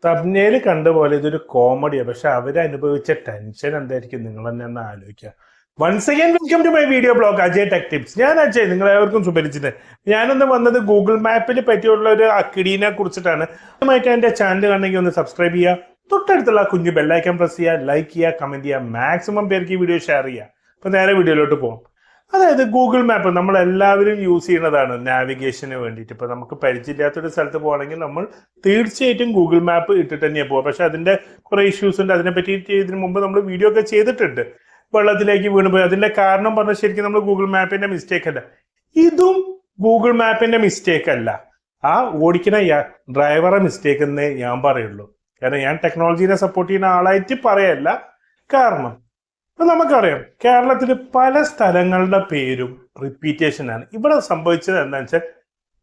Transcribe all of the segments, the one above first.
തബ്നേൽ കണ്ട പോലെ ഇതൊരു കോമഡിയാണ്, പക്ഷെ അവരനുഭവിച്ച ടെൻഷൻ എന്തായിരിക്കും നിങ്ങൾ തന്നെ ഒന്ന് ആലോചിക്കുക. Once again welcome to my video blog Ajay tech tips. ഞാൻ അജയ്, നിങ്ങളേവർക്കും സുപരിചിതൻ. ഞാനൊന്ന് വന്നത് ഗൂഗിൾ മാപ്പിൽ പറ്റിയുള്ള ഒരു അക്കിടീനെ കുറിച്ചിട്ടാണ്. ആദ്യമായിട്ട് എൻ്റെ ചാനൽ കണ്ടെങ്കിൽ ഒന്ന് സബ്സ്ക്രൈബ് ചെയ്യുക, തൊട്ടടുത്തുള്ള കുഞ്ഞു ബെല്ലൈക്കൺ പ്രസ് ചെയ്യുക, ലൈക്ക് ചെയ്യുക, കമന്റ് ചെയ്യുക, മാക്സിമം പേർക്ക് ഈ വീഡിയോ ഷെയർ ചെയ്യുക. അപ്പൊ നേരെ വീഡിയോയിലോട്ട് പോകാം. അതായത് ഗൂഗിൾ മാപ്പ് നമ്മൾ എല്ലാവരും യൂസ് ചെയ്യുന്നതാണ് നാവിഗേഷന് വേണ്ടിയിട്ട്. ഇപ്പൊ നമുക്ക് പരിചയമില്ലാത്തൊരു സ്ഥലത്ത് പോകണമെങ്കിൽ നമ്മൾ തീർച്ചയായിട്ടും ഗൂഗിൾ മാപ്പ് ഇട്ടിട്ട് തന്നെയാണ് പോവുക. പക്ഷെ അതിന്റെ കുറെ ഇഷ്യൂസ് ഉണ്ട്. അതിനെ പറ്റിയിട്ട് ഇതിനു മുമ്പ് നമ്മൾ വീഡിയോ ഒക്കെ ചെയ്തിട്ടുണ്ട്. വെള്ളത്തിലേക്ക് വീണുപോയി. അതിന്റെ കാരണം പറഞ്ഞാൽ ശരിക്കും നമ്മൾ ഗൂഗിൾ മാപ്പിന്റെ മിസ്റ്റേക്ക് അല്ല, ഇതും ഗൂഗിൾ മാപ്പിന്റെ മിസ്റ്റേക്ക് അല്ല, ആ ഓടിക്കുന്ന ഡ്രൈവറെ മിസ്റ്റേക്ക് എന്നേ ഞാൻ പറയുള്ളൂ. കാരണം ഞാൻ ടെക്നോളജീനെ സപ്പോർട്ട് ചെയ്യുന്ന ആളായിട്ട് പറയല്ല. കാരണം ഇപ്പൊ നമുക്കറിയാം, കേരളത്തിൽ പല സ്ഥലങ്ങളുടെ പേരും റിപ്പീറ്റേഷൻ ആണ്. ഇവിടെ സംഭവിച്ചത് എന്താണെന്ന് വെച്ചാൽ,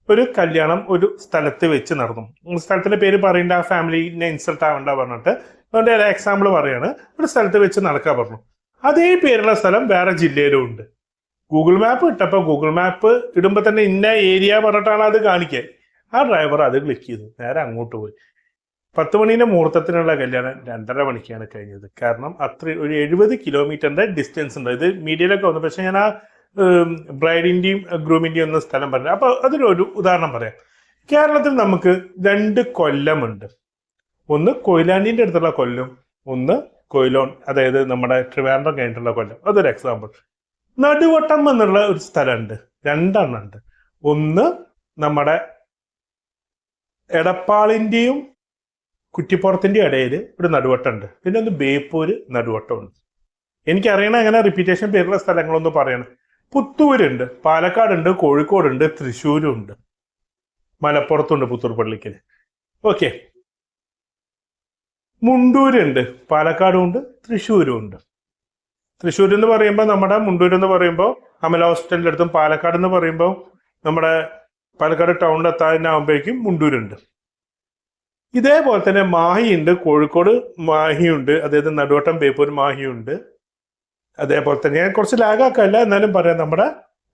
ഒരു കല്യാണം ഒരു സ്ഥലത്ത് വെച്ച് നടന്നു. സ്ഥലത്തിന്റെ പേര് പറയേണ്ട, ആ ഫാമിലിനെ ഇൻസൾട്ട് ആവണ്ട പറഞ്ഞിട്ട് അതുകൊണ്ട് ഒരു എക്സാമ്പിൾ പറയാണ്. ഒരു സ്ഥലത്ത് വെച്ച് നടക്കാൻ പറഞ്ഞു. അതേ പേരുള്ള സ്ഥലം വേറെ ജില്ലയിലും ഉണ്ട്. ഗൂഗിൾ മാപ്പ് ഇട്ടപ്പോൾ ഗൂഗിൾ മാപ്പ് ഇടുമ്പോൾ തന്നെ ഇന്ന ഏരിയ പറഞ്ഞിട്ടാണ് അത് കാണിക്കുക. ആ ഡ്രൈവർ അത് ക്ലിക്ക് ചെയ്തു, നേരെ അങ്ങോട്ട് പോയി. 10 മണീന്റെ മുഹൂർത്തത്തിനുള്ള കല്യാണം 2:30 മണിക്കാണ് കഴിഞ്ഞത്. കാരണം അത്ര ഒരു 70 കിലോമീറ്ററിന്റെ ഡിസ്റ്റൻസ് ഉണ്ട്. ഇത് മീഡിയയിലൊക്കെ വന്നു, പക്ഷെ ഞാൻ ആ ബ്രൈഡിന്റെയും ഗ്രൂമിന്റെയും ഒന്നും സ്ഥലം പറഞ്ഞു. അപ്പൊ അതിലൊരു ഉദാഹരണം പറയാം. കേരളത്തിൽ നമുക്ക് 2 കൊല്ലമുണ്ട്. ഒന്ന് കൊയിലാണ്ടിന്റെ അടുത്തുള്ള കൊല്ലം, ഒന്ന് കൊയിലോൺ, അതായത് നമ്മുടെ ട്രിവാൻഡ്രം കഴിഞ്ഞിട്ടുള്ള കൊല്ലം. അതൊരു എക്സാമ്പിൾ. നടുവട്ടം എന്നുള്ള ഒരു സ്ഥലമുണ്ട്, 2 എണ്ണം ഉണ്ട്. ഒന്ന് നമ്മുടെ എടപ്പാളിന്റെയും കുറ്റിപ്പുറത്തിന്റെ ഇടയിൽ ഒരു നടുവട്ടമുണ്ട്. പിന്നെ ഒന്ന് ബേപ്പൂര് നടുവട്ടമുണ്ട്. എനിക്കറിയണ അങ്ങനെ റിപ്പീറ്റേഷൻ പേരുള്ള സ്ഥലങ്ങളൊന്നും പറയണം. പുത്തൂരുണ്ട്, പാലക്കാടുണ്ട്, കോഴിക്കോടുണ്ട്, തൃശ്ശൂരും ഉണ്ട്, മലപ്പുറത്തുണ്ട്, പുത്തൂർ പള്ളിക്കൽ. ഓക്കെ, മുണ്ടൂരുണ്ട്, പാലക്കാടും ഉണ്ട്, തൃശ്ശൂരും ഉണ്ട്. തൃശ്ശൂർ എന്ന് പറയുമ്പോൾ നമ്മുടെ മുണ്ടൂർ എന്ന് പറയുമ്പോൾ അമല ഹോസ്പിറ്റലിന്റെ അടുത്തും, പാലക്കാട് എന്ന് പറയുമ്പോൾ നമ്മുടെ പാലക്കാട് ടൗണിൽ എത്താനാകുമ്പോഴേക്കും മുണ്ടൂരുണ്ട്. ഇതേപോലെ തന്നെ മാഹിയുണ്ട്, കോഴിക്കോട് മാഹിയുണ്ട്, അതായത് നടുവട്ടം ബേപ്പൂർ മാഹിയുണ്ട്. അതേപോലെ തന്നെ ഞാൻ കുറച്ച് ലാഗാക്കല്ല, എന്നാലും പറയാം, നമ്മുടെ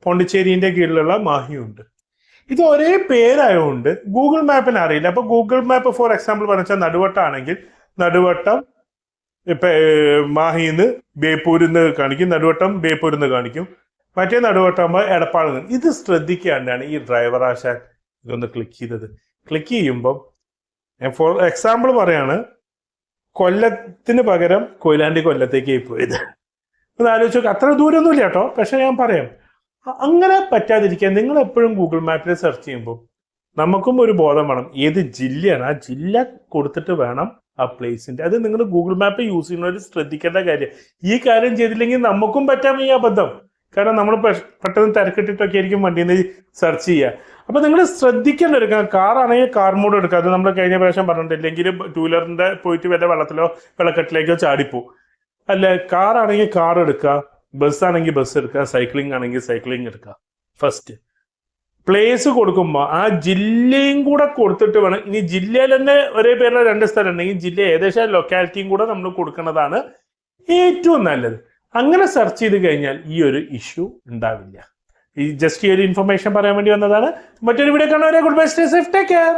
പോണ്ടിച്ചേരിന്റെ കീഴിലുള്ള മാഹിയുണ്ട്. ഇത് ഒരേ പേരായതുകൊണ്ട് ഗൂഗിൾ മാപ്പിന് അറിയില്ല. അപ്പൊ ഗൂഗിൾ മാപ്പ് ഫോർ എക്സാമ്പിൾ പറഞ്ഞാൽ നടുവട്ടം ആണെങ്കിൽ നടുവട്ടം ഇപ്പൊ മാഹിന്ന് ബേപ്പൂരിന്ന് കാണിക്കും, നടുവട്ടം ബേപ്പൂരിന്ന് കാണിക്കും, മറ്റേ നടുവട്ടമാകുമ്പോൾ എടപ്പാളിന്ന്. ഇത് ശ്രദ്ധിക്കാണ്ടാണ് ഈ ഡ്രൈവർ ആശാൻ ഇതൊന്ന് ക്ലിക്ക് ചെയ്തത്. ക്ലിക്ക് ചെയ്യുമ്പോൾ ഞാൻ ഫോർ എക്സാമ്പിൾ പറയാണ്, കൊല്ലത്തിന് പകരം കൊയിലാണ്ടി കൊല്ലത്തേക്ക് പോയത്. ഒന്ന് ആലോചിച്ച് നോക്കുക. അത്ര ദൂരമൊന്നുമില്ല കേട്ടോ, പക്ഷെ ഞാൻ പറയാം, അങ്ങനെ പറ്റാതിരിക്കാൻ നിങ്ങൾ എപ്പോഴും ഗൂഗിൾ മാപ്പിൽ സെർച്ച് ചെയ്യുമ്പോൾ നമുക്കും ഒരു ബോധം വേണം, ഏത് ജില്ലയാണ്, ആ ജില്ല കൊടുത്തിട്ട് വേണം ആ പ്ലേസിന്റെ. അത് നിങ്ങൾ ഗൂഗിൾ മാപ്പ് യൂസ് ചെയ്യുന്നവർ ശ്രദ്ധിക്കേണ്ട കാര്യം. ഈ കാര്യം ചെയ്തില്ലെങ്കിൽ നമുക്കും പറ്റാം ഈ അബദ്ധം. കാരണം നമ്മൾ പെട്ടെന്ന് തിരക്കിട്ടിട്ടൊക്കെ ആയിരിക്കും വണ്ടിയിൽ നിന്ന് സെർച്ച് ചെയ്യുക. അപ്പൊ നിങ്ങൾ ശ്രദ്ധിക്കേണ്ട എടുക്കാം. കാർ ആണെങ്കിൽ കാർ മോഡ് എടുക്കുക. അത് നമ്മൾ കഴിഞ്ഞ പ്രാവശ്യം പറഞ്ഞിട്ടുണ്ട്. ഇല്ലെങ്കിൽ 2 വീലറിന്റെ പോയിട്ട് വല്ല വെള്ളത്തിലോ വെള്ളക്കെട്ടിലേക്കോ ചാടിപ്പോ. അല്ല, കാർ ആണെങ്കിൽ കാർ എടുക്കുക, ബസ് ആണെങ്കിൽ ബസ് എടുക്കുക, സൈക്ലിംഗ് ആണെങ്കിൽ സൈക്ലിംഗ് എടുക്കുക. ഫസ്റ്റ് പ്ലേസ് കൊടുക്കുമ്പോൾ ആ ജില്ലയും കൂടെ കൊടുത്തിട്ട് വേണം. ഇനി ജില്ലയിൽ തന്നെ ഒരേ പേരുള്ള 2 സ്ഥലം ഉണ്ടെങ്കിൽ ജില്ല ഏകദേശം ലൊക്കാലിറ്റിയും കൂടെ നമ്മൾ കൊടുക്കുന്നതാണ് ഏറ്റവും നല്ലത്. അങ്ങനെ സെർച്ച് ചെയ്ത് കഴിഞ്ഞാൽ ഈ ഒരു ഇഷ്യൂ ഉണ്ടാവില്ല. ഈ ജസ്റ്റ് ഈ ഒരു ഇൻഫർമേഷൻ പറയാൻ വേണ്ടി വന്നതാണ്. മറ്റൊരു വീഡിയോ കാണുന്നവരെ good bye, stay safe, take care.